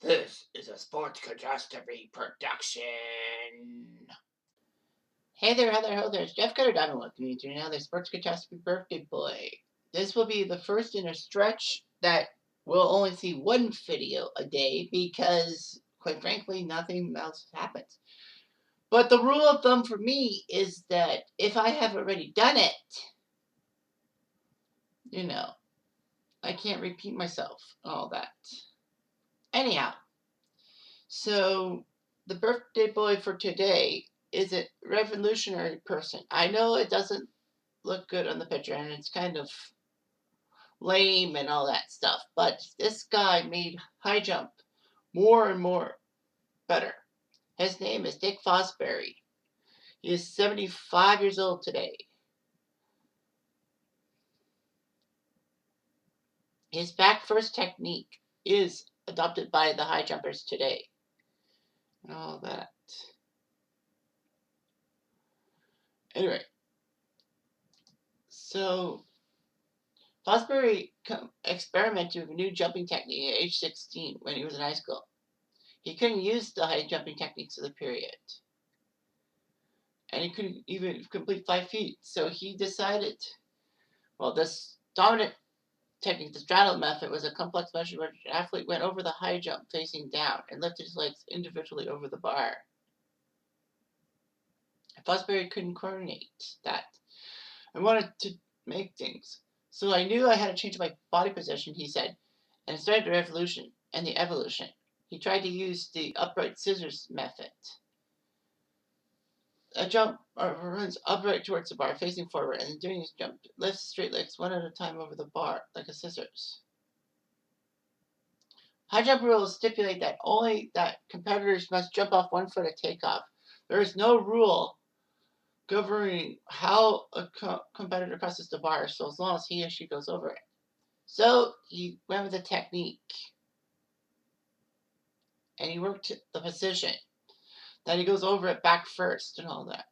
This is a sports catastrophe production. Hey there, Heather, ho there. It's Jeff Cutter Diamond welcoming you to another Sports Catastrophe Birthday Boy. This will be the first in a stretch that we'll only see one video a day because, quite frankly, nothing else happens. But the rule of thumb for me is that if I have already done it, I can't repeat myself, all that. Anyhow, so the birthday boy for today is a revolutionary person. I know it doesn't look good on the picture and it's kind of lame and all that stuff, but this guy made high jump more and more better. His name is Dick Fosbury. He is 75 years old today. His back first technique is adopted by the high jumpers today. And all that. Anyway, so Fosbury experimented with a new jumping technique at age 16 when he was in high school. He couldn't use the high jumping techniques of the period. And he couldn't even complete 5 feet. So he decided, well, this dominant technique, the straddle method, was a complex measure where an athlete went over the high jump facing down and lifted his legs individually over the bar. Fosbury couldn't coordinate that. I wanted to make things. So I knew I had to change my body position, he said, and started the revolution and the evolution. He tried to use the upright scissors method. A jump runs upright towards the bar, facing forward, and then doing his jump, lifts straight legs one at a time over the bar, like a scissors. High jump rules stipulate that only that competitors must jump off 1 foot at takeoff. There is no rule governing how a competitor crosses the bar, so as long as he or she goes over it. So he went with the technique, and he worked the position. Then he goes over it back first and all that.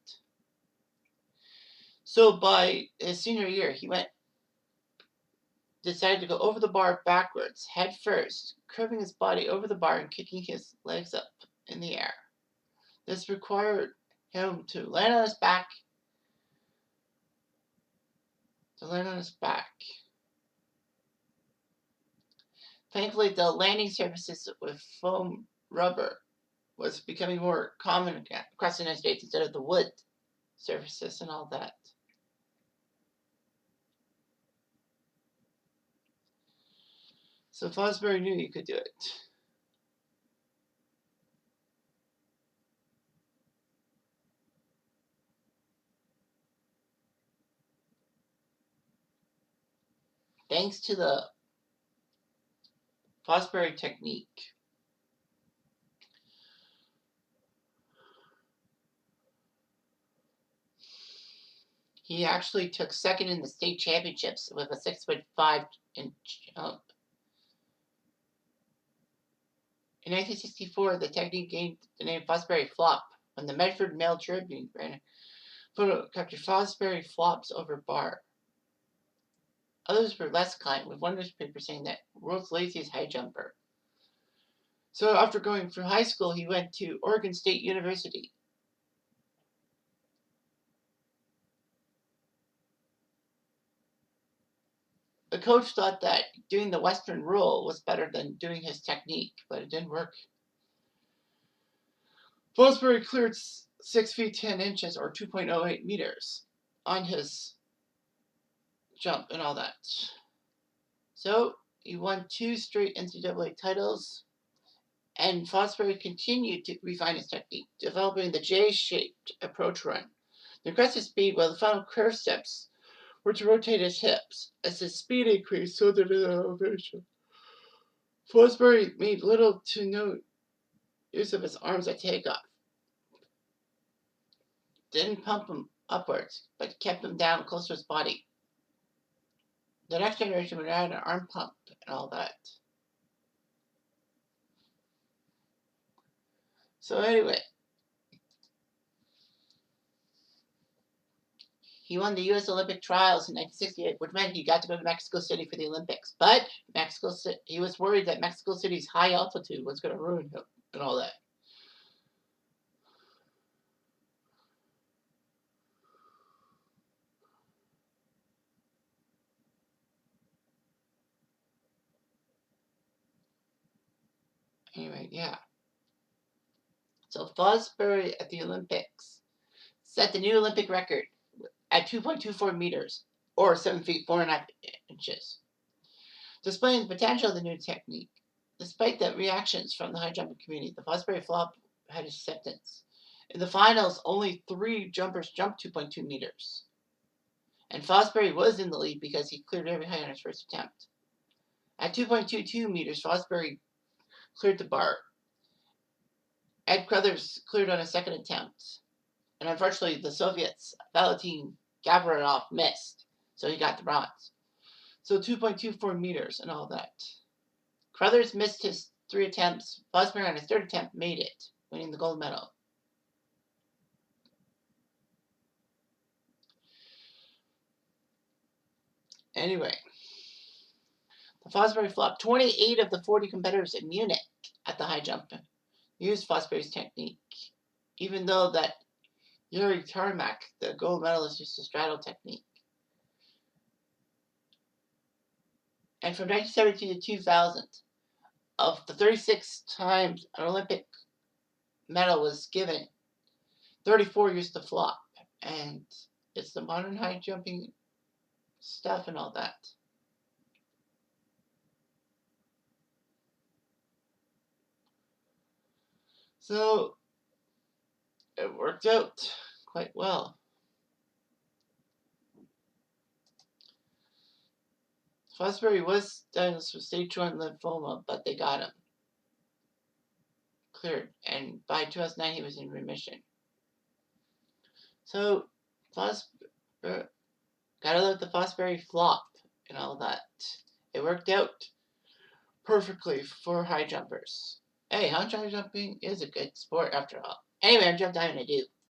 So by his senior year, he decided to go over the bar backwards, head first, curving his body over the bar and kicking his legs up in the air. This required him to land on his back. Thankfully, the landing surfaces with foam rubber was becoming more common across the United States instead of the wood surfaces and all that. So Fosbury knew he could do it. Thanks to the Fosbury technique, he actually took second in the state championships with a 6'5" jump. In 1964, the technique gained the name Fosbury Flop when the Medford Mail Tribune ran a photo captured Fosbury flops over bar. Others were less kind, with one newspaper saying that world's laziest high jumper. So after going through high school, he went to Oregon State University. The coach thought that doing the Western rule was better than doing his technique, but it didn't work. Fosbury cleared 6 feet 10 inches or 2.08 meters on his jump and all that. So he won 2 straight NCAA titles, and Fosbury continued to refine his technique, developing the J-shaped approach run. The aggressive speed, while the final curve steps were to rotate his hips. As his speed increased, so did his elevation. Fosbury made little to no use of his arms at takeoff. Didn't pump him upwards, but kept him down close to his body. The next generation would add an arm pump and all that. So anyway, he won the U.S. Olympic trials in 1968, which meant he got to go to Mexico City for the Olympics. But he was worried that Mexico City's high altitude was going to ruin him and all that. Anyway, yeah. So Fosbury at the Olympics set the new Olympic record at 2.24 meters, or 7 feet 4.5 inches, displaying the potential of the new technique. Despite the reactions from the high jumping community, the Fosbury flop had acceptance. In the finals, only 3 jumpers jumped 2.2 meters. And Fosbury was in the lead because he cleared every height on his first attempt. At 2.22 meters, Fosbury cleared the bar. Ed Crothers cleared on a second attempt. And unfortunately, the Soviets, Valentin Gavrikov, missed, so he got the bronze. So 2.24 meters and all that. Crothers missed his 3 attempts. Fosbury on his 3rd attempt made it, winning the gold medal. Anyway, the Fosbury flop. 28 of the 40 competitors in Munich at the high jump used Fosbury's technique, even though that Yuri Tarmac, the gold medalist, used the straddle technique. And from 1972 to 2000, of the 36 times an Olympic medal was given, 34 used the flop. And it's the modern high jumping stuff and all that. So it worked out quite well. Fosbury was diagnosed with stage 1 lymphoma, but they got him cleared, and by 2009 he was in remission. So Fosbury, gotta love the Fosbury flop and all that. It worked out perfectly for high jumpers. Hey, high jumping is a good sport after all. Anyway, I'm Jeff Diamond. I do.